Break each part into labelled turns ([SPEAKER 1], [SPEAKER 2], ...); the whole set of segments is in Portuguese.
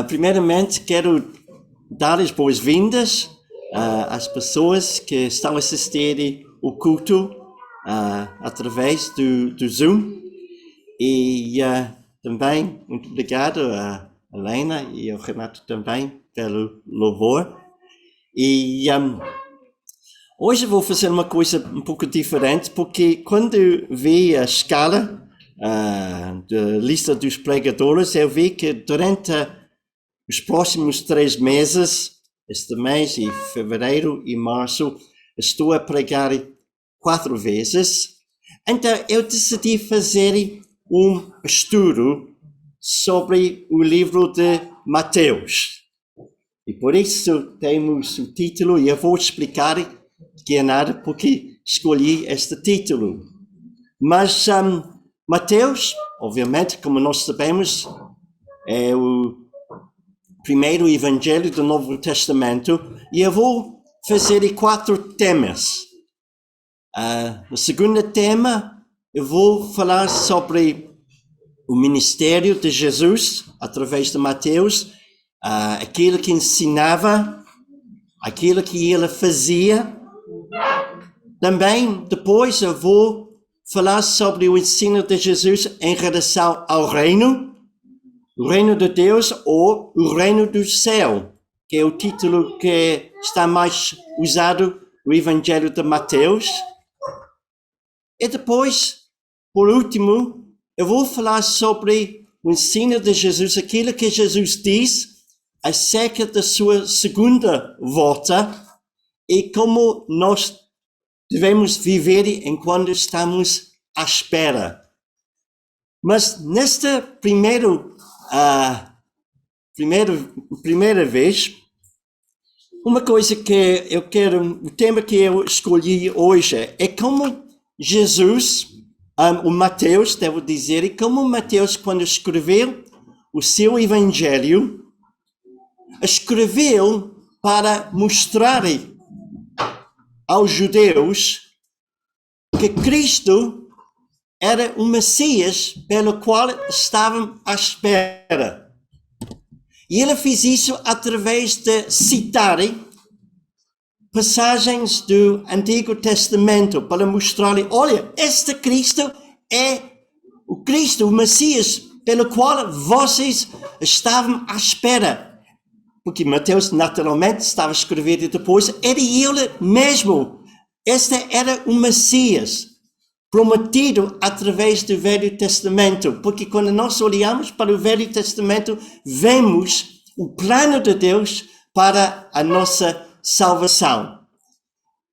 [SPEAKER 1] Primeiramente, quero dar as boas-vindas às pessoas que estão a assistir o culto através do Zoom. E também, muito obrigado a Helena e ao Renato também pelo louvor. E hoje vou fazer uma coisa um pouco diferente, porque quando vi a escala da lista dos pregadores, eu vi que durante os próximos 3 meses, este mês e fevereiro e março, estou a pregar 4 vezes. Então eu decidi fazer um estudo sobre o livro de Mateus. E por isso temos o título, e eu vou explicar que é nada porque escolhi este título. Mas Mateus, obviamente, como nós sabemos, é o primeiro evangelho do Novo Testamento, e eu vou fazer 4 temas. No segundo tema, eu vou falar sobre o ministério de Jesus através de Mateus, aquilo que ensinava, aquilo que ele fazia. Também, depois, eu vou falar sobre o ensino de Jesus em relação ao reino, o reino de Deus ou o reino do céu, que é o título que está mais usado no Evangelho de Mateus. E depois, por último, eu vou falar sobre o ensino de Jesus, aquilo que Jesus diz acerca da sua segunda volta e como nós devemos viver enquanto estamos à espera. Mas nesta primeira vez, uma coisa que eu quero, o tema que eu escolhi hoje é como Jesus, o Mateus, devo dizer, e como Mateus, quando escreveu o seu evangelho, escreveu para mostrar aos judeus que Cristo era o Messias pelo qual estavam à espera. E ele fez isso através de citar passagens do Antigo Testamento para mostrar-lhe, olha, este Cristo é o Cristo, o Messias, pelo qual vocês estavam à espera. Porque Mateus naturalmente estava a escrever e depois era ele mesmo. Este era o Messias prometido através do Velho Testamento. Porque quando nós olhamos para o Velho Testamento, vemos o plano de Deus para a nossa salvação.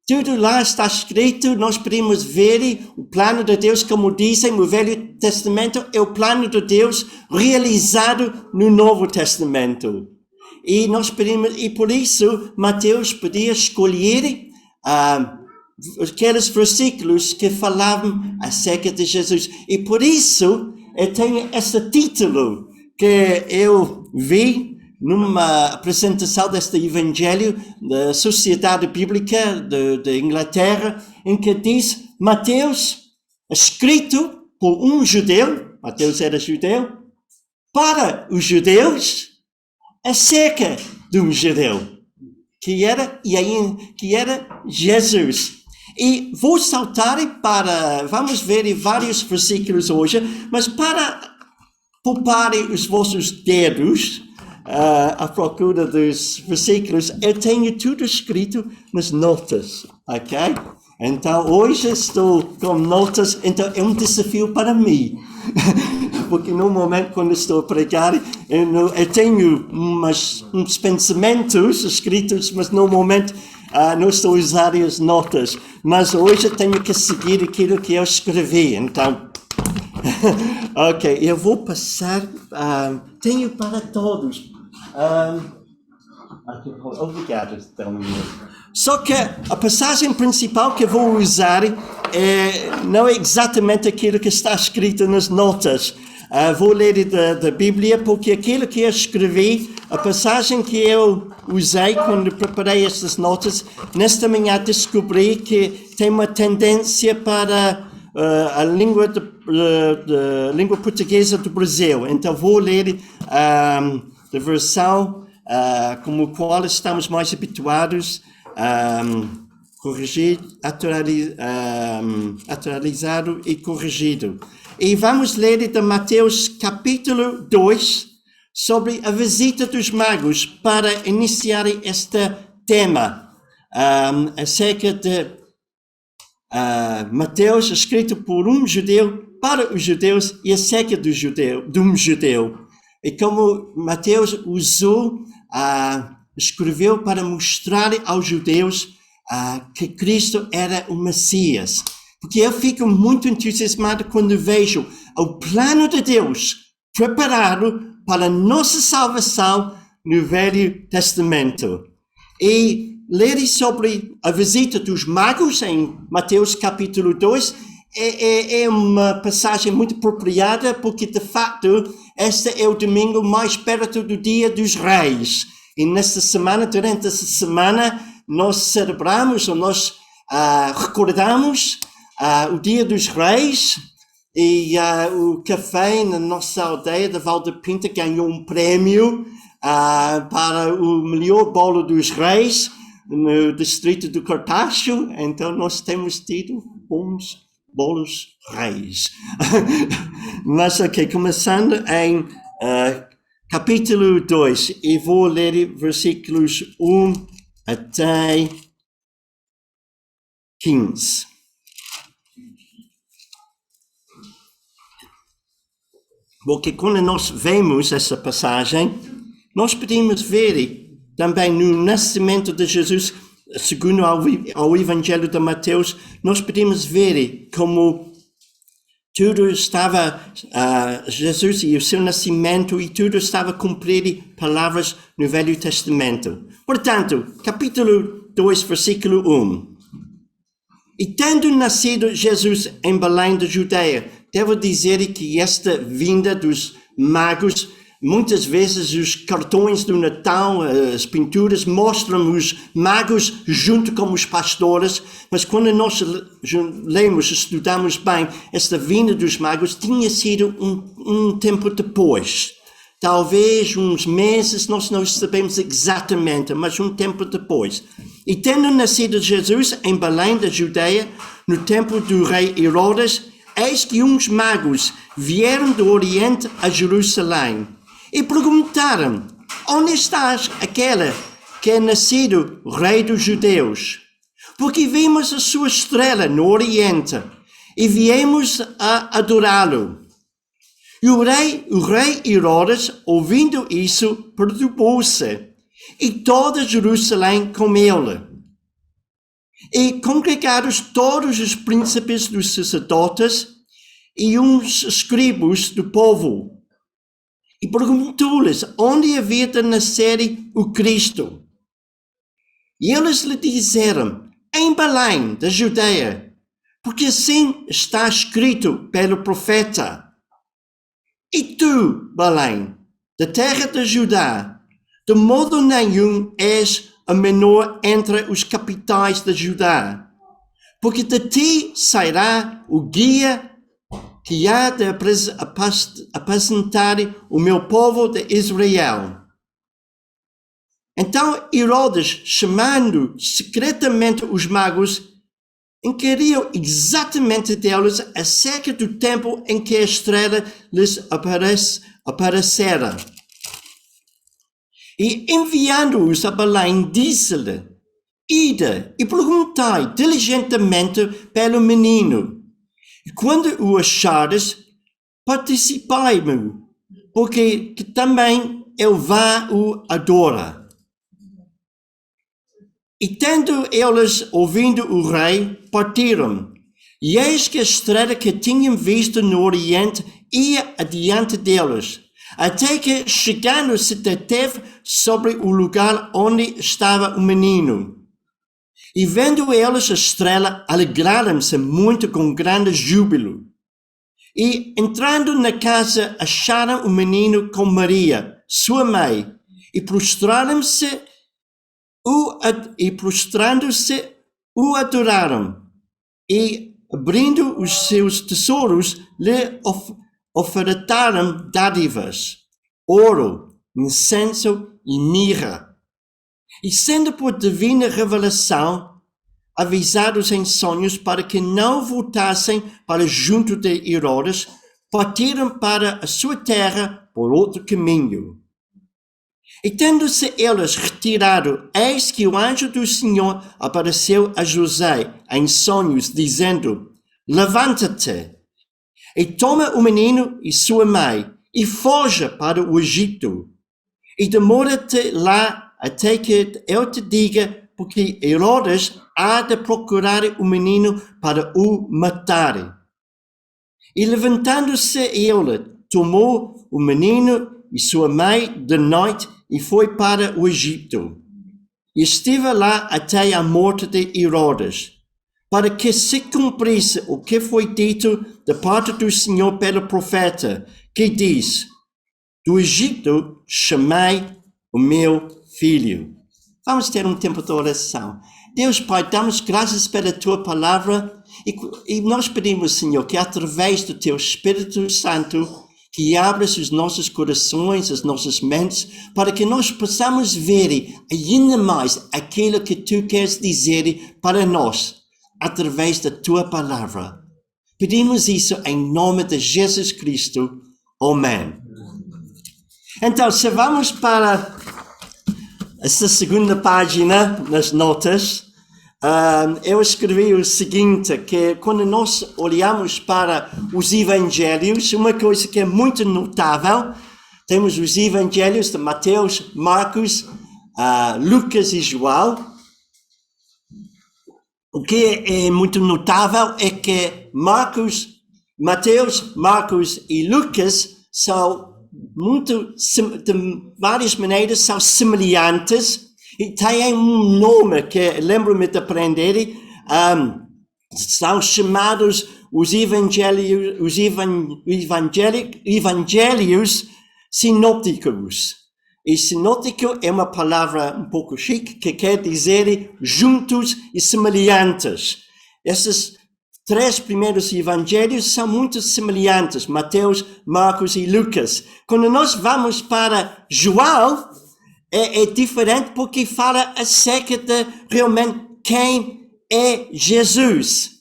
[SPEAKER 1] Tudo lá está escrito, nós podemos ver o plano de Deus, como dizem no Velho Testamento, é o plano de Deus realizado no Novo Testamento. E por isso Mateus podia escolher aqueles versículos que falavam acerca de Jesus. E por isso eu tenho esse título que eu vi numa apresentação deste Evangelho da Sociedade Bíblica de Inglaterra, em que diz Mateus, escrito por um judeu, Mateus era judeu, para os judeus, acerca de um judeu, que era Jesus. E vou saltar vamos ver vários versículos hoje, mas para poupar os vossos dedos à procura dos versículos, eu tenho tudo escrito nas notas, ok? Então, hoje estou com notas, então é um desafio para mim. Porque normalmente quando estou a pregar, eu tenho uns pensamentos escritos, mas normalmente não estou a usar as notas. Mas hoje eu tenho que seguir aquilo que eu escrevi, então... Ok, eu vou passar... tenho para todos. Obrigado, Só que a passagem principal que eu vou usar não é exatamente aquilo que está escrito nas notas. Vou ler da Bíblia, porque aquilo que eu escrevi, a passagem que eu usei quando preparei estas notas, nesta manhã descobri que tem uma tendência para a língua, língua portuguesa do Brasil. Então vou ler a versão com a qual estamos mais habituados, corrigido, atualizado e corrigido. E vamos ler de Mateus capítulo 2 sobre a visita dos magos para iniciar este tema acerca de Mateus, escrito por um judeu para os judeus e acerca de um judeu. E como Mateus escreveu para mostrar aos judeus que Cristo era o Messias. Porque eu fico muito entusiasmado quando vejo o plano de Deus preparado para a nossa salvação no Velho Testamento. E ler sobre a visita dos magos em Mateus capítulo 2 é uma passagem muito apropriada, porque de facto este é o domingo mais perto do Dia dos Reis. E nesta semana, durante essa semana, nós celebramos ou nós recordamos o Dia dos Reis. E o café na nossa aldeia de Valdepinta ganhou um prémio para o melhor bolo dos reis no distrito do Cartacho. Então nós temos tido bons bolos reis. Mas ok, começando em capítulo 2, e vou ler versículos 1 até 15. Porque quando nós vemos essa passagem, nós podemos ver também no nascimento de Jesus, segundo ao Evangelho de Mateus, nós podemos ver como tudo estava, Jesus e o seu nascimento, e tudo estava cumprido palavras no Velho Testamento. Portanto, capítulo 2, versículo 1. E tendo nascido Jesus em Belém da Judeia, devo dizer que esta vinda dos magos, muitas vezes os cartões do Natal, as pinturas mostram os magos junto com os pastores, mas quando nós lemos, estudamos bem, esta vinda dos magos tinha sido um tempo depois. Talvez uns meses, nós não sabemos exatamente, mas um tempo depois. E tendo nascido Jesus em Belém da Judeia, no tempo do rei Herodes, eis que uns magos vieram do Oriente a Jerusalém e perguntaram: onde está aquele que é nascido rei dos judeus? Porque vimos a sua estrela no Oriente e viemos a adorá-lo. E o rei Herodes, ouvindo isso, perturbou-se, e toda Jerusalém com ele. E congregados todos os príncipes dos sacerdotes e uns escribas do povo, e perguntou-lhes onde havia de nascer o Cristo. E eles lhe disseram: em Belém da Judeia, porque assim está escrito pelo profeta: e tu, Belém, da terra de Judá, de modo nenhum és a menor entre os capitais de Judá, porque de ti sairá o guia que há de apacentar o meu povo de Israel. Então Herodes, chamando secretamente os magos, inquiriu exatamente deles acerca do tempo em que a estrela lhes aparecera. E enviando-os a Belém, disse-lhe: ide e perguntai diligentemente pelo menino. E quando o achares, participai-me, porque que também eu vá o adora. E tendo eles ouvido o rei, partiram. E eis que a estrela que tinham visto no Oriente ia adiante deles, até que, chegando, se deteve sobre o lugar onde estava o menino. E vendo eles a estrela, alegraram-se muito com grande júbilo. E entrando na casa, acharam o menino com Maria, sua mãe, e prostrando-se, o adoraram. E abrindo os seus tesouros, lhe ofertaram dádivas, ouro, incenso e mirra. E sendo por divina revelação avisados em sonhos para que não voltassem para junto de Herodes, partiram para a sua terra por outro caminho. E tendo-se eles retirado, eis que o anjo do Senhor apareceu a José em sonhos, dizendo: levanta-te e toma o menino e sua mãe e foge para o Egito. E demora-te lá até que eu te diga, porque Herodes há de procurar o menino para o matar. E levantando-se ele, tomou o menino e sua mãe de noite e foi para o Egito. E esteve lá até a morte de Herodes, para que se cumprisse o que foi dito da parte do Senhor pelo profeta, que diz: do Egito chamei o meu filho. Vamos ter um tempo de oração. Deus Pai, damos graças pela Tua palavra e nós pedimos, Senhor, que através do Teu Espírito Santo, que abras os nossos corações, as nossas mentes, para que nós possamos ver ainda mais aquilo que Tu queres dizer para nós, através da Tua palavra. Pedimos isso em nome de Jesus Cristo. Amém. Então, se vamos para essa segunda página nas notas, eu escrevi o seguinte, que quando nós olhamos para os evangelhos, uma coisa que é muito notável, temos os evangelhos de Mateus, Marcos, Lucas e João. O que é muito notável é que Mateus, Marcos e Lucas são de várias maneiras, são semelhantes e têm um nome que lembro-me de aprender. São chamados os evangelhos sinópticos. E sinóptico é uma palavra um pouco chique que quer dizer juntos e semelhantes. Esses três primeiros evangelhos são muito semelhantes, Mateus, Marcos e Lucas. Quando nós vamos para João, é diferente porque fala acerca de realmente quem é Jesus.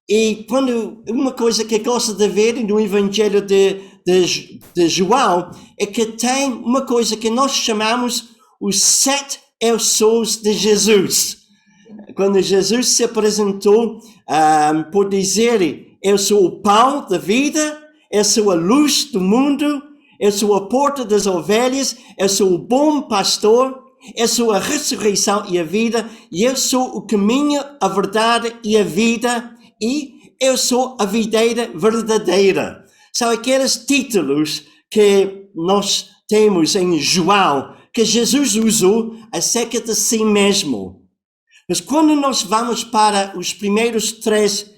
[SPEAKER 1] E quando uma coisa que eu gosto de ver no evangelho de João é que tem uma coisa que nós chamamos os 7 eu sous de Jesus. Quando Jesus se apresentou por dizer: eu sou o pão da vida, eu sou a luz do mundo, eu sou a porta das ovelhas, eu sou o bom pastor, eu sou a ressurreição e a vida, e eu sou o caminho, a verdade e a vida, e eu sou a videira verdadeira. São aqueles títulos que nós temos em João, que Jesus usou acerca de si mesmo. Mas quando nós vamos para os primeiros 3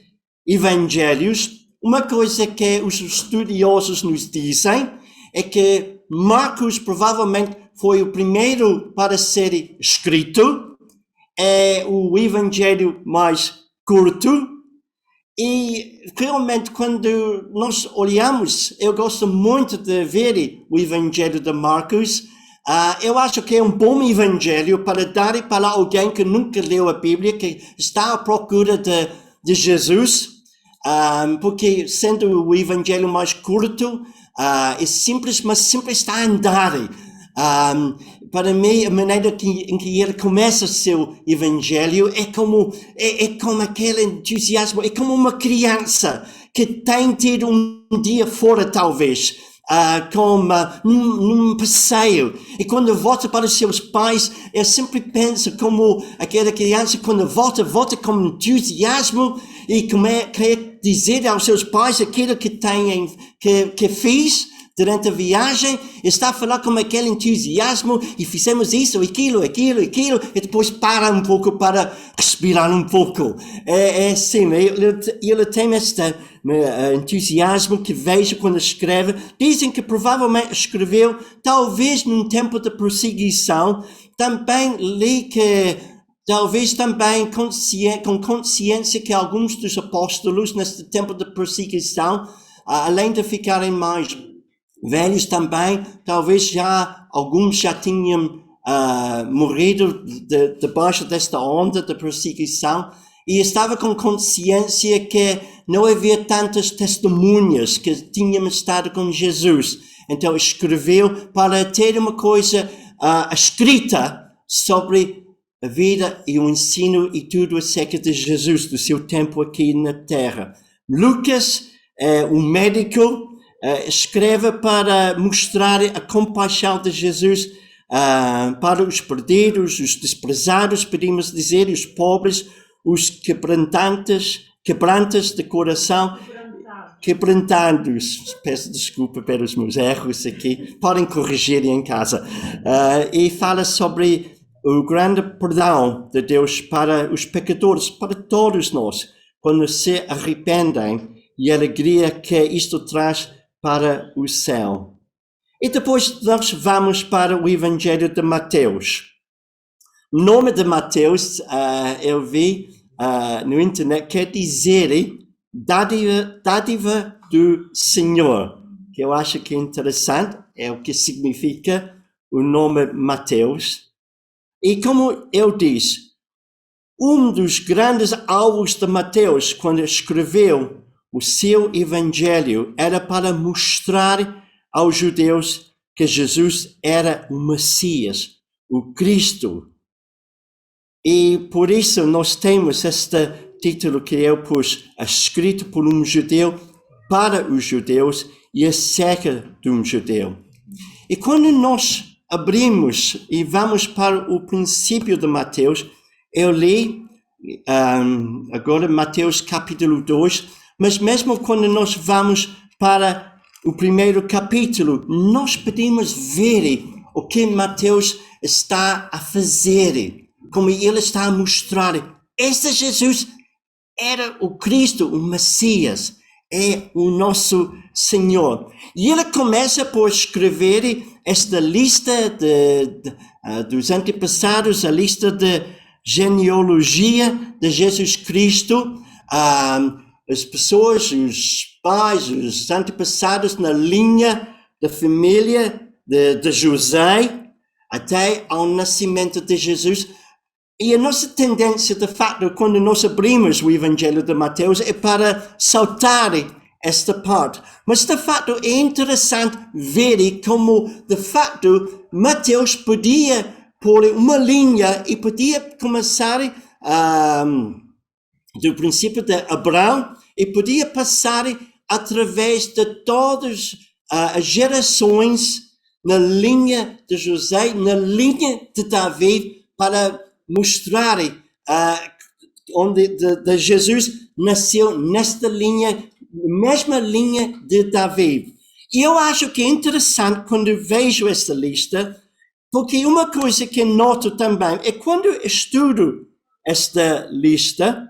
[SPEAKER 1] evangelhos, uma coisa que os estudiosos nos dizem é que Marcos provavelmente foi o primeiro para ser escrito, é o evangelho mais curto, e realmente quando nós olhamos, eu gosto muito de ver o evangelho de Marcos. Eu acho que é um bom evangelho para dar para alguém que nunca leu a Bíblia, que está à procura de Jesus, porque sendo o evangelho mais curto, é simples, mas sempre está a andar. Para mim, a maneira em que ele começa o seu evangelho é como aquele entusiasmo, é como uma criança que tem tido um dia fora, talvez, num passeio, e quando volta para os seus pais, eu sempre penso como aquela criança, quando volta com entusiasmo e quer dizer aos seus pais aquilo que fez durante a viagem, está a falar com aquele entusiasmo, e fizemos isso, aquilo, e depois para um pouco para respirar um pouco. É assim, ele tem este entusiasmo que vejo quando escreve. Dizem que provavelmente escreveu, talvez num tempo de perseguição. Também li que talvez também com consciência que alguns dos apóstolos, neste tempo de perseguição, além de ficarem mais velhos também, talvez alguns já tinham morrido debaixo desta onda de perseguição, e estava com consciência que não havia tantas testemunhas que tinham estado com Jesus. Então escreveu para ter uma coisa escrita sobre a vida e o ensino e tudo acerca de Jesus, do seu tempo aqui na Terra. Lucas, um médico, escreve para mostrar a compaixão de Jesus para os perdidos, os desprezados, podemos dizer, os pobres, os quebrantantes de coração, quebrantados. Peço desculpa pelos meus erros aqui, podem corrigir em casa. E fala sobre o grande perdão de Deus para os pecadores, para todos nós, quando se arrependem, e a alegria que isto traz para o céu. E depois nós vamos para o Evangelho de Mateus. O nome de Mateus, eu vi no internet, quer dizer dádiva do Senhor, que eu acho que é interessante, é o que significa o nome Mateus. E como eu disse, um dos grandes alvos de Mateus, quando escreveu o seu evangelho, era para mostrar aos judeus que Jesus era o Messias, o Cristo. E por isso nós temos este título que eu pus, escrito por um judeu para os judeus e acerca de um judeu. E quando nós abrimos e vamos para o princípio de Mateus, eu li agora Mateus capítulo 2, mas mesmo quando nós vamos para o primeiro capítulo, nós podemos ver o que Mateus está a fazer, como ele está a mostrar. Este Jesus era o Cristo, o Messias, é o nosso Senhor. E ele começa por escrever esta lista dos antepassados, a lista de genealogia de Jesus Cristo, as pessoas, os pais, os antepassados na linha da família de José até ao nascimento de Jesus. E a nossa tendência, de facto, quando nós abrimos o Evangelho de Mateus, é para saltar esta parte. Mas, de facto, é interessante ver como, de facto, Mateus podia pôr uma linha e podia começar do princípio de Abraão e podia passar através de todas as gerações na linha de José, na linha de Davi, para mostrar onde de Jesus nasceu nesta linha, mesma linha de Davi. E eu acho que é interessante quando vejo esta lista, porque uma coisa que noto também é quando estudo esta lista,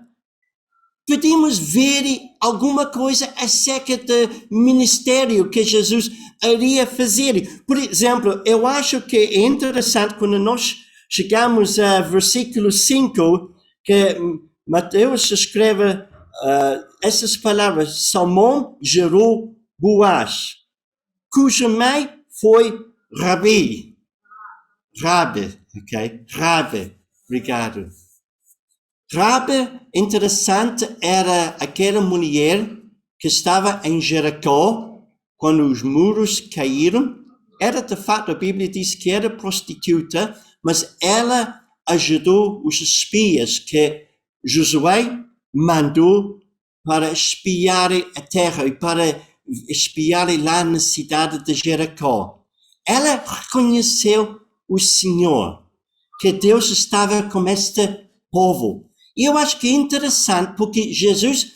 [SPEAKER 1] podemos ver alguma coisa acerca do ministério que Jesus iria fazer. Por exemplo, eu acho que é interessante quando nós chegamos a versículo 5, que Mateus escreve essas palavras: Salmão gerou Boaz, cuja mãe foi Rabi, ok? Rabi, obrigado. Rabi, interessante, era aquela mulher que estava em Jericó quando os muros caíram. Era, de fato, a Bíblia diz que era prostituta, mas ela ajudou os espias que Josué mandou para espiar a terra e para espiar lá na cidade de Jericó. Ela reconheceu o Senhor, que Deus estava com este povo. E eu acho que é interessante porque Jesus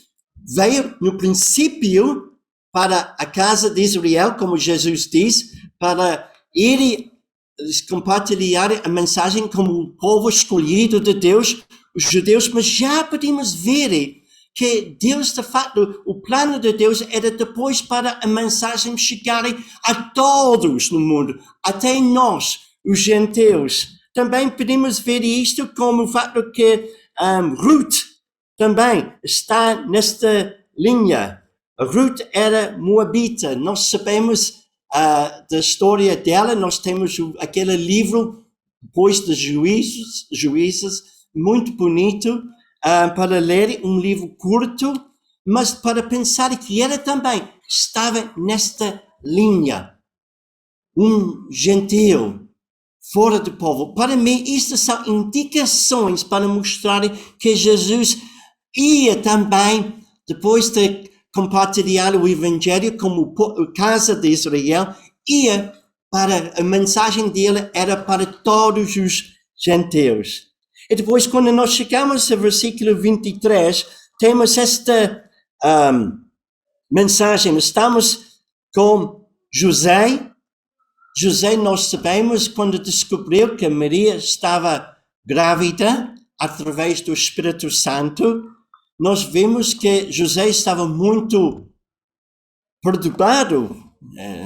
[SPEAKER 1] veio no princípio para a casa de Israel, como Jesus diz, para ir compartilhar a mensagem como o povo escolhido de Deus, os judeus, mas já podemos ver que Deus, de fato, o plano de Deus era depois para a mensagem chegar a todos no mundo, até nós, os gentios. também podemos ver isto como o fato que Ruth também está nesta linha. A Ruth era moabita. Nós sabemos da história dela. Nós temos aquele livro, depois de Juízes, muito bonito para ler, um livro curto, mas para pensar que ela também estava nesta linha. Gentil, fora do povo. Para mim, isto são indicações para mostrar que Jesus ia também, depois de compartilhar o Evangelho como a casa de Israel, ia para, a mensagem dele era para todos os gentios. E depois, quando nós chegamos ao versículo 23, temos esta mensagem. Estamos com José. José, nós sabemos, quando descobriu que Maria estava grávida através do Espírito Santo, nós vimos que José estava muito perturbado,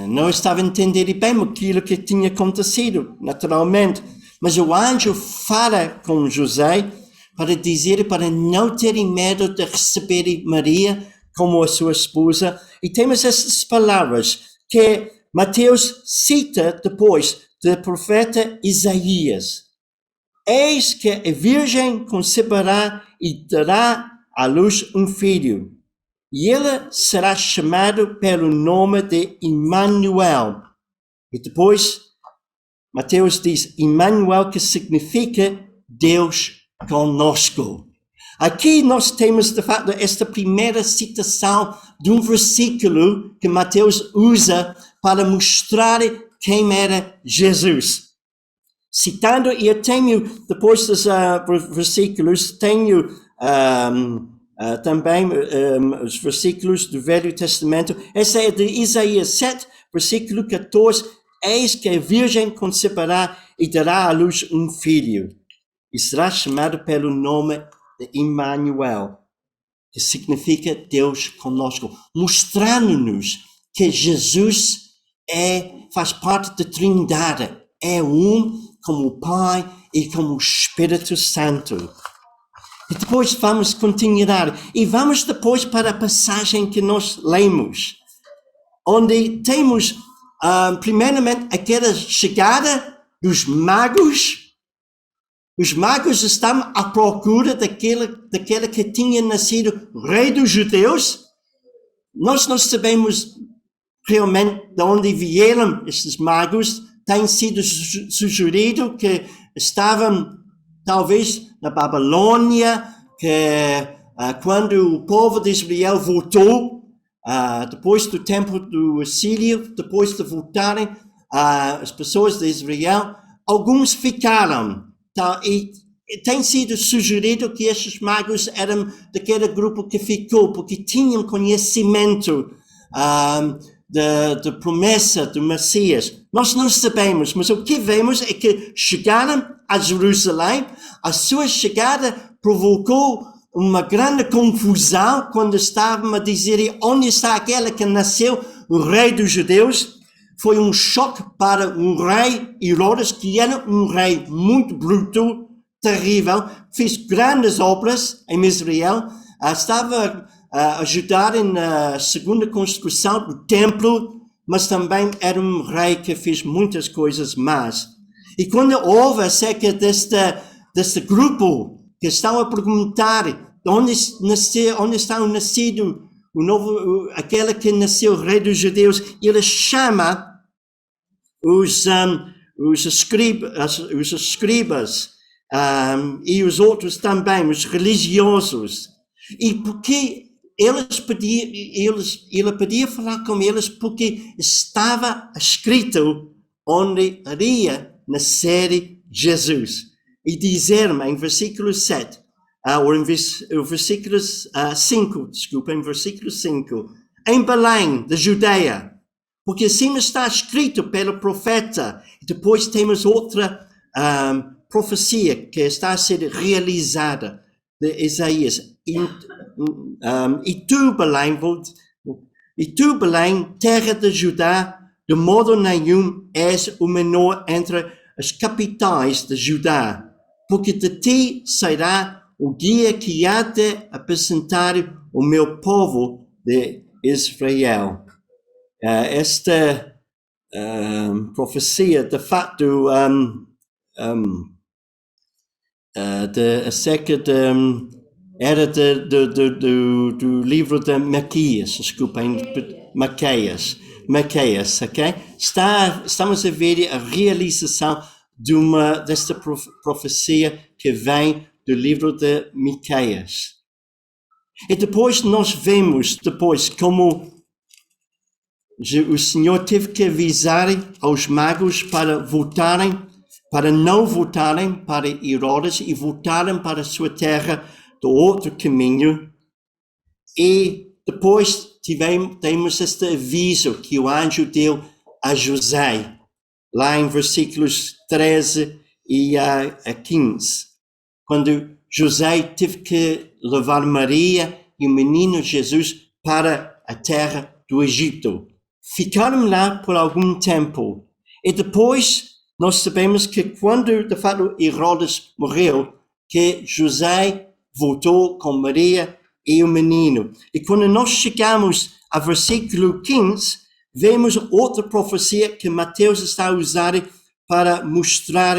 [SPEAKER 1] não estava entendendo bem aquilo que tinha acontecido, naturalmente. Mas o anjo fala com José para dizer para não terem medo de receber Maria como a sua esposa. E temos essas palavras que Mateus cita depois do profeta Isaías. Eis que a virgem conceberá e dará à luz um filho, e ele será chamado pelo nome de Emmanuel. E depois Mateus diz Emmanuel, que significa Deus conosco. Aqui nós temos, de fato, esta primeira citação de um versículo que Mateus usa para mostrar quem era Jesus. Citando, e eu tenho, depois dos versículos, tenho também os versículos do Velho Testamento. Essa é de Isaías 7, versículo 14. Eis que a virgem conceberá e dará à luz um filho, e será chamado pelo nome de Emmanuel, que significa Deus conosco, mostrando-nos que Jesus faz parte da Trindade, é como o Pai e como o Espírito Santo. E depois vamos continuar, e vamos depois para a passagem que nós lemos, onde temos primeiramente aquela chegada dos magos. Os magos estão à procura daquele que tinha nascido rei dos judeus. Nós não sabemos realmente de onde vieram esses magos. Tem sido sugerido que estavam talvez na Babilônia, que quando o povo de Israel voltou, depois do tempo do exílio, depois de voltarem as pessoas de Israel, alguns ficaram. E tem sido sugerido que estes magos eram daquele grupo que ficou, porque tinham conhecimento da promessa do Messias. Nós não sabemos, mas o que vemos é que chegaram a Jerusalém. A sua chegada provocou uma grande confusão quando estavam a dizer onde está aquele que nasceu, o rei dos judeus. Foi um choque para um rei Herodes, que era um rei muito bruto, terrível, fez grandes obras em Israel, estava a ajudar na segunda construção do templo, mas também era um rei que fez muitas coisas más. E quando houve acerca deste grupo que estão a perguntar onde está o nascido, aquele que nasceu rei dos judeus, ele chama os escribas e os outros também, os religiosos. E porque ele podia falar com eles porque estava escrito onde iria nascer Jesus. E dizer-me em versículo 7, ou em versículo 5, em versículo 5, em Belém, da Judeia, porque assim está escrito pelo profeta. E depois temos outra profecia que está a ser realizada de Isaías. E tu, Belém, terra de Judá, de modo nenhum és o menor entre as capitais de Judá, porque de ti sairá o guia que há de apresentar o meu povo de Israel. Esta profecia, de facto, acerca era do livro de Miqueias, desculpem, Miqueias, ok? Estamos a ver a realização desta profecia que vem do livro de Miqueias. E depois nós vemos, como o Senhor teve que avisar aos magos para não voltarem para Herodes e voltarem para a sua terra do outro caminho. E depois temos este aviso que o anjo deu a José, lá em versículos 13 e a 15, quando José teve que levar Maria e o menino Jesus para a terra do Egito. Ficaram lá por algum tempo. E depois nós sabemos que quando de fato Herodes morreu, que José voltou com Maria e o menino. E quando nós chegamos ao versículo 15, vemos outra profecia que Mateus está a usar para mostrar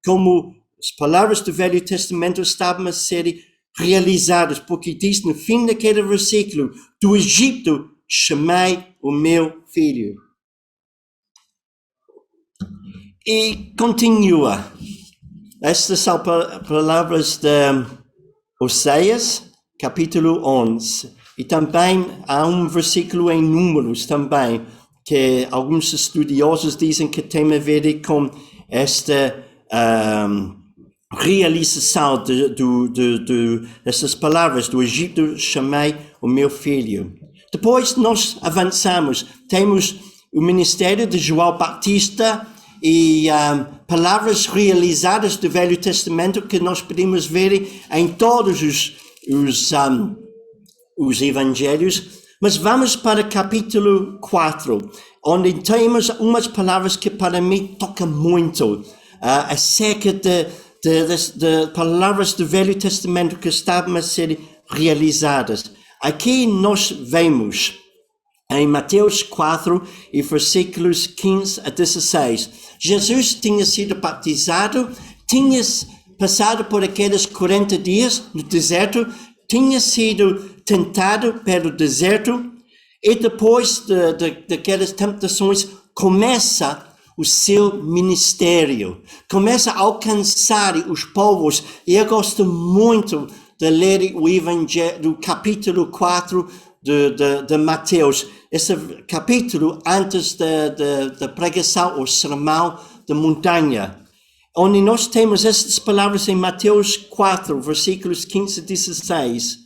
[SPEAKER 1] como as palavras do Velho Testamento estavam a ser realizadas, porque diz no fim daquele versículo: do Egito chamei o meu filho. E continua. Estas são palavras de Oséias, capítulo 11. E também há um versículo em Números também, que alguns estudiosos dizem que tem a ver com esta realização dessas palavras: do Egito chamei o meu filho. Depois nós avançamos, temos o ministério de João Batista e palavras realizadas do Velho Testamento que nós podemos ver em todos os evangelhos. Mas vamos para capítulo 4, onde temos umas palavras que para mim tocam muito, acerca de palavras do Velho Testamento que estavam a ser realizadas. Aqui nós vemos em Mateus 4 e versículos 15 a 16. Jesus tinha sido batizado, tinha passado por aqueles 40 dias no deserto, tinha sido tentado pelo deserto e depois daquelas tentações começa o seu ministério, começa a alcançar os povos. E eu gosto muito de ler o Evangelho do capítulo 4 de Mateus, esse capítulo antes da pregação ou sermão da montanha, onde nós temos estas palavras em Mateus 4, versículos 15 e 16.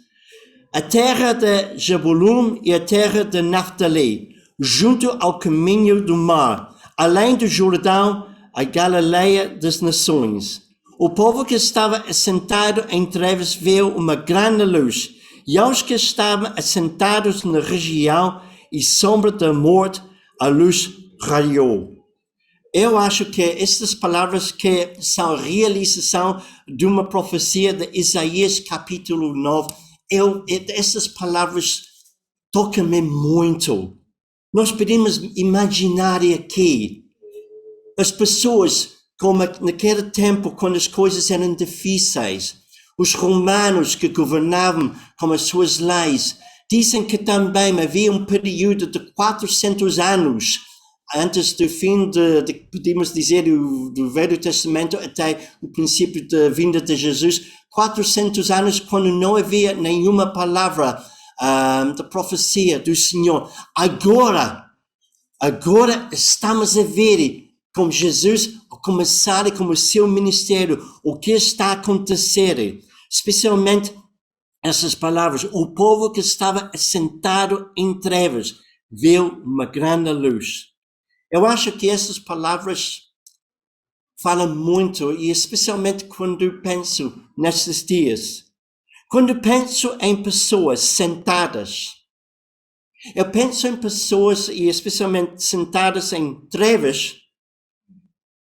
[SPEAKER 1] A terra de Jebulum e a terra de Naftali, junto ao caminho do mar, além do Jordão, a Galileia das nações. O povo que estava assentado em trevas viu uma grande luz, e aos que estavam assentados na região e sombra da morte, a luz raiou. Eu acho que estas palavras que são a realização de uma profecia de Isaías capítulo 9, essas palavras tocam-me muito. Nós podemos imaginar aqui as pessoas como naquele tempo, quando as coisas eram difíceis, os romanos que governavam com as suas leis. Dizem que também havia um período de 400 anos antes do fim podemos dizer, do Velho Testamento até o princípio da vinda de Jesus, 400 anos quando não havia nenhuma palavra de profecia do Senhor. Agora estamos a ver com Jesus começar com o seu ministério, o que está a acontecer, especialmente essas palavras. O povo que estava assentado em trevas viu uma grande luz. Eu acho que essas palavras falam muito, e especialmente quando penso nestes dias. Quando penso em pessoas sentadas, eu penso em pessoas, e especialmente sentadas em trevas,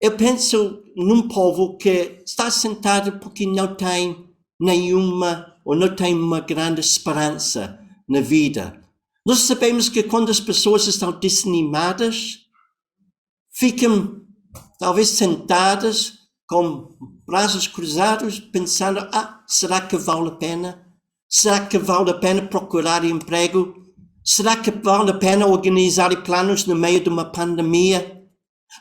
[SPEAKER 1] eu penso num povo que está sentado porque não tem nenhuma, ou não tem uma grande esperança na vida. Nós sabemos que quando as pessoas estão desanimadas, ficam talvez sentadas com braços cruzados, pensando, será que vale a pena? Será que vale a pena procurar emprego? Será que vale a pena organizar planos no meio de uma pandemia?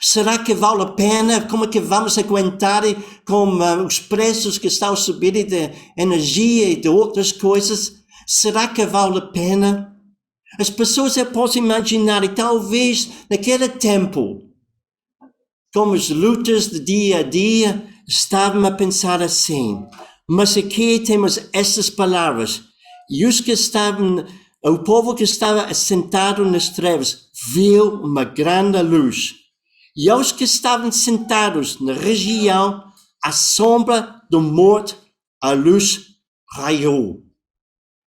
[SPEAKER 1] Será que vale a pena? Como é que vamos aguentar com os preços que estão a subir de energia e de outras coisas? Será que vale a pena? As pessoas, eu posso imaginar, e talvez naquele tempo, como as lutas de dia a dia, estavam a pensar assim. Mas aqui temos essas palavras. E os que estavam, o povo que estava assentado nas trevas, viu uma grande luz. E aos que estavam sentados na região, à sombra da morte, a luz raiou.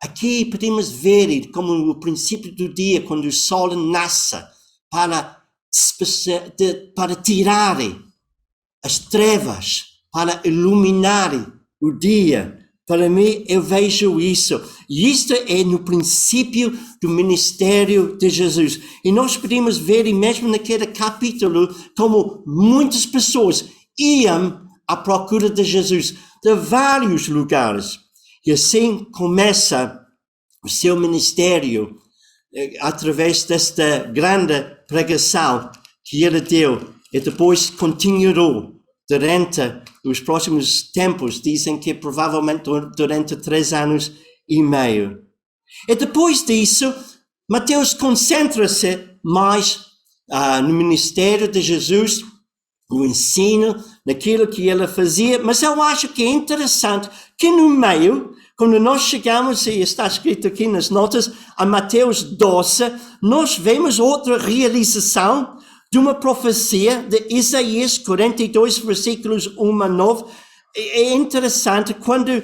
[SPEAKER 1] Aqui podemos ver como o princípio do dia, quando o sol nasce, para tirar as trevas, para iluminar o dia. Para mim, eu vejo isso. E isto é no princípio do ministério de Jesus. E nós podemos ver, e mesmo naquele capítulo, como muitas pessoas iam à procura de Jesus, de vários lugares. E assim começa o seu ministério, através desta grande pregação que ele deu. E depois continuou durante os próximos tempos, dizem que provavelmente durante 3 anos e meio. E depois disso, Mateus concentra-se mais no ministério de Jesus, no ensino, naquilo que ele fazia, mas eu acho que é interessante que no meio, quando nós chegamos, e está escrito aqui nas notas, a Mateus 12, nós vemos outra realização de uma profecia de Isaías 42, versículos 1 a 9. É interessante quando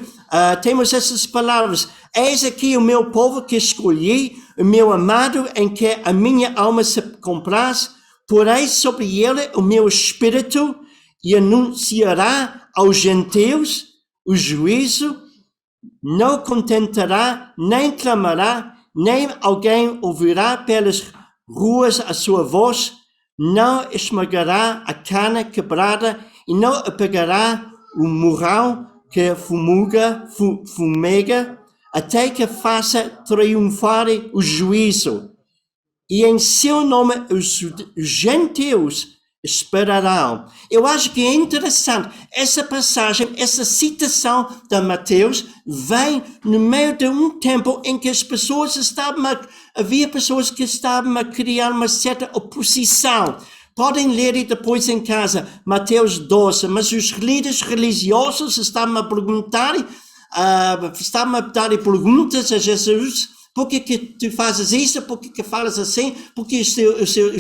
[SPEAKER 1] temos essas palavras. Eis aqui o meu povo que escolhi, o meu amado em que a minha alma se compraz. Porei sobre ele o meu espírito e anunciará aos gentios o juízo. Não contentará, nem clamará, nem alguém ouvirá pelas ruas a sua voz. Não esmagará a cana quebrada e não apagará o morrão que fumega, até que faça triunfar o juízo. E em seu nome os gentios esperarão. Eu acho que é interessante, essa passagem, essa citação de Mateus vem no meio de um tempo em que as pessoas havia pessoas que estavam a criar uma certa oposição. Podem ler depois em casa, Mateus 12, mas os líderes religiosos estavam a perguntar, estavam a dar perguntas a Jesus. Por que tu fazes isso? Por que falas assim? Por que os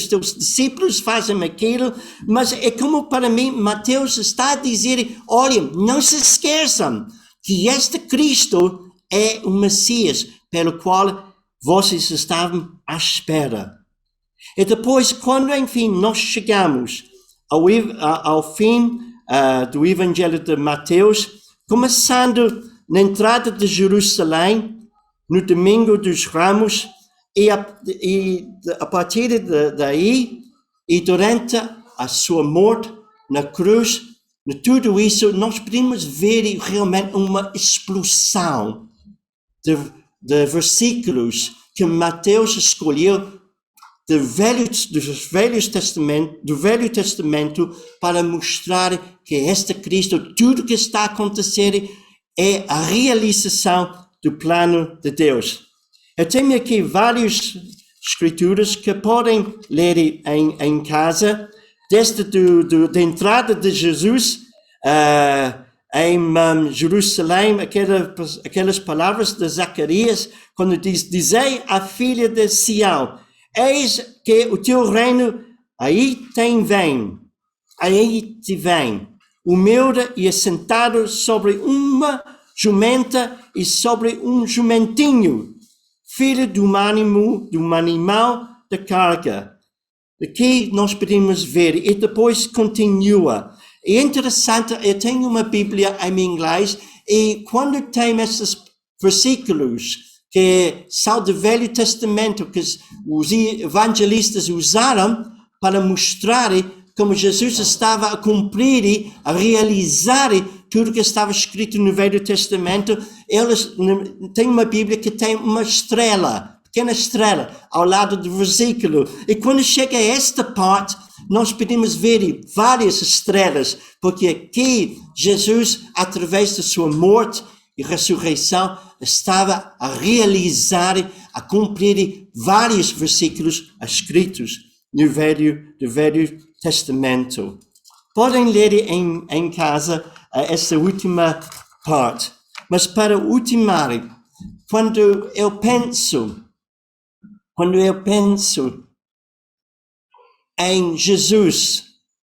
[SPEAKER 1] teus discípulos fazem aquilo? Mas é como para mim, Mateus está a dizer, olha, não se esqueçam que este Cristo é o Messias pelo qual vocês estavam à espera. E depois, quando enfim nós chegamos ao fim do Evangelho de Mateus, começando na entrada de Jerusalém, no Domingo dos Ramos, e a partir daí, e durante a sua morte na cruz, de tudo isso, nós podemos ver realmente uma explosão de versículos que Mateus escolheu do Velho Testamento para mostrar que este Cristo, tudo que está a acontecer é a realização do plano de Deus. Eu tenho aqui várias escrituras que podem ler em casa, desde da entrada de Jesus em Jerusalém, aquelas palavras de Zacarias, quando dizei à filha de Sião, eis que o teu reino aí te vem, humilde e assentado sobre uma jumenta e sobre um jumentinho, filho de um animal de carga. Aqui nós podemos ver, e depois continua. É interessante, eu tenho uma Bíblia em inglês, e quando tem esses versículos que são do Velho Testamento, que os evangelistas usaram para mostrar como Jesus estava a cumprir e a realizar tudo que estava escrito no Velho Testamento, eles têm uma Bíblia que tem uma estrela, pequena estrela, ao lado do versículo. E quando chega a esta parte, nós podemos ver várias estrelas, porque aqui Jesus, através da sua morte e ressurreição, estava a realizar, a cumprir vários versículos escritos no Velho Testamento. Podem ler em casa essa última parte. Mas para ultimar, quando eu penso em Jesus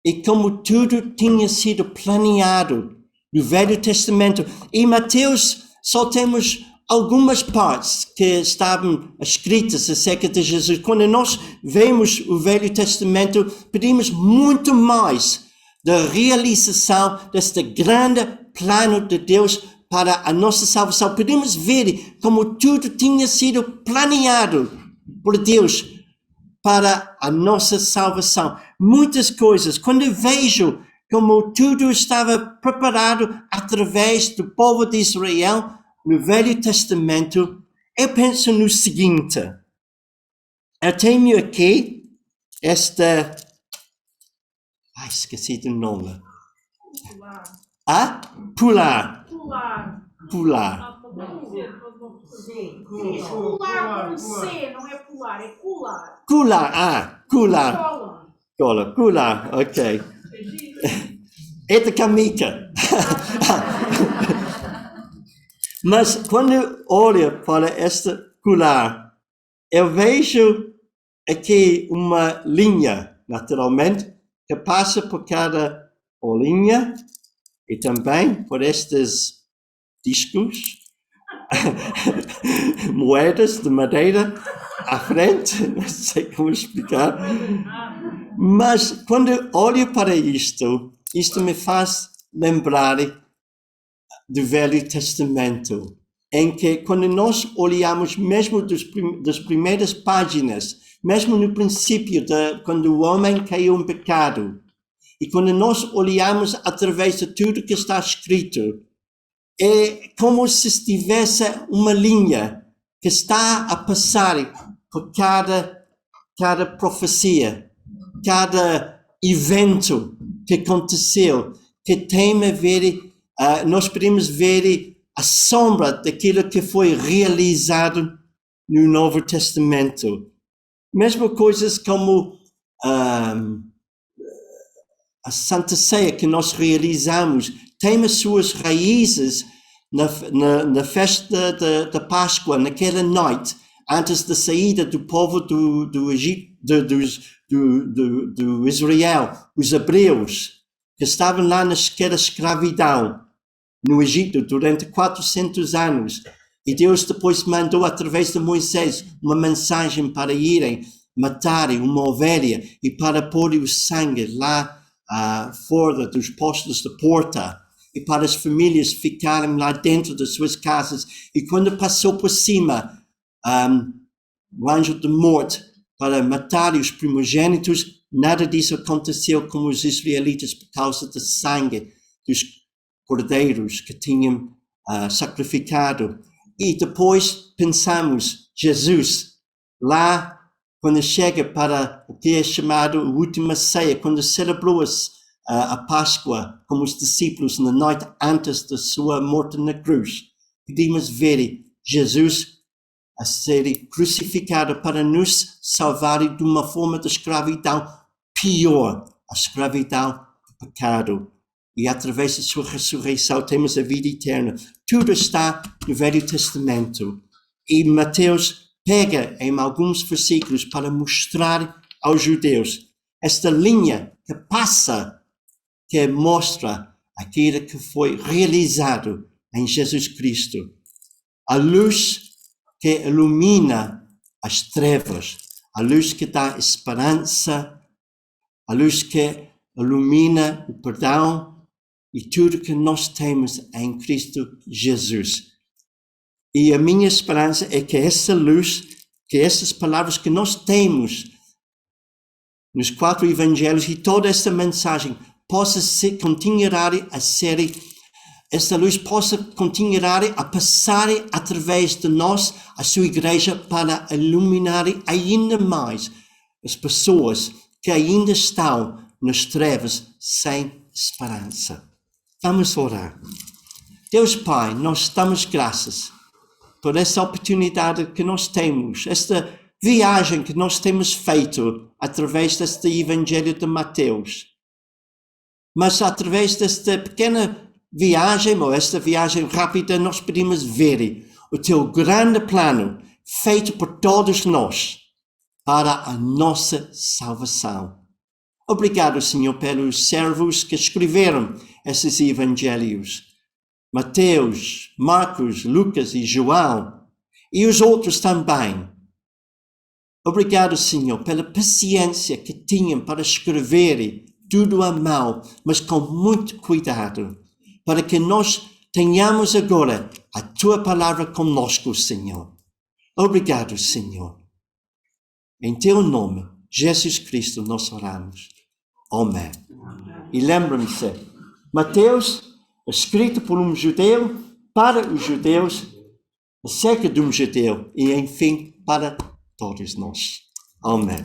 [SPEAKER 1] e como tudo tinha sido planeado no Velho Testamento, em Mateus só temos algumas partes que estavam escritas acerca de Jesus. Quando nós vemos o Velho Testamento, pedimos muito mais da realização deste grande plano de Deus para a nossa salvação. Podemos ver como tudo tinha sido planeado por Deus para a nossa salvação. Muitas coisas, quando eu vejo como tudo estava preparado através do povo de Israel no Velho Testamento, eu penso no seguinte. Eu tenho aqui esta... Ai, esqueci do nome. Pular.
[SPEAKER 2] Pular com C, não é pular, é cular.
[SPEAKER 1] Cular, ok. É de caminha. Mas quando eu olho para esta cular, eu vejo aqui uma linha, naturalmente, que passa por cada bolinha e também por estes discos, moedas de madeira à frente, não sei como explicar. Mas quando eu olho para isto me faz lembrar do Velho Testamento, em que quando nós olhamos mesmo das primeiras páginas, mesmo no princípio, quando o homem caiu em pecado, e quando nós olhamos através de tudo que está escrito, é como se estivesse uma linha que está a passar por cada profecia, cada evento que aconteceu, que tem a ver, nós podemos ver a sombra daquilo que foi realizado no Novo Testamento. Mesmo coisas como a Santa Ceia que nós realizamos tem as suas raízes na festa da Páscoa, naquela noite, antes da saída do povo do Egito, do Israel, os hebreus, que estavam lá naquela escravidão no Egito durante 400 anos. E Deus depois mandou, através de Moisés, uma mensagem para irem matarem uma ovelha e para pôr o sangue lá fora dos postos de porta e para as famílias ficarem lá dentro das suas casas. E quando passou por cima o anjo de morte para matar os primogênitos, nada disso aconteceu com os israelitas por causa do sangue dos cordeiros que tinham sacrificado. E depois pensamos, Jesus, lá quando chega para o que é chamado a última ceia, quando celebrou a Páscoa com os discípulos na noite antes da sua morte na cruz, podemos ver Jesus a ser crucificado para nos salvar de uma forma de escravidão pior, a escravidão do pecado. E através da sua ressurreição temos a vida eterna. Tudo está no Velho Testamento. E Mateus pega em alguns versículos para mostrar aos judeus esta linha que passa, que mostra aquilo que foi realizado em Jesus Cristo. A luz que ilumina as trevas, a luz que dá esperança, a luz que ilumina o perdão e tudo que nós temos em Cristo Jesus. E a minha esperança é que essa luz, que essas palavras que nós temos nos 4 evangelhos e toda essa mensagem possa continuar a ser, essa luz possa continuar a passar através de nós, a sua igreja, para iluminar ainda mais as pessoas que ainda estão nas trevas sem esperança. Vamos orar. Deus Pai, nós damos graças por essa oportunidade que nós temos, esta viagem que nós temos feito através deste Evangelho de Mateus. Mas através desta pequena viagem, ou esta viagem rápida, nós podemos ver o teu grande plano feito por todos nós para a nossa salvação. Obrigado, Senhor, pelos servos que escreveram esses evangelhos. Mateus, Marcos, Lucas e João, e os outros também. Obrigado, Senhor, pela paciência que tinham para escrever tudo à mão, mas com muito cuidado, para que nós tenhamos agora a Tua palavra conosco, Senhor. Obrigado, Senhor. Em Teu nome, Jesus Cristo, nós oramos. Amém. E lembrem-se, Mateus, escrito por um judeu, para os judeus, acerca de um judeu, e enfim, para todos nós. Amém.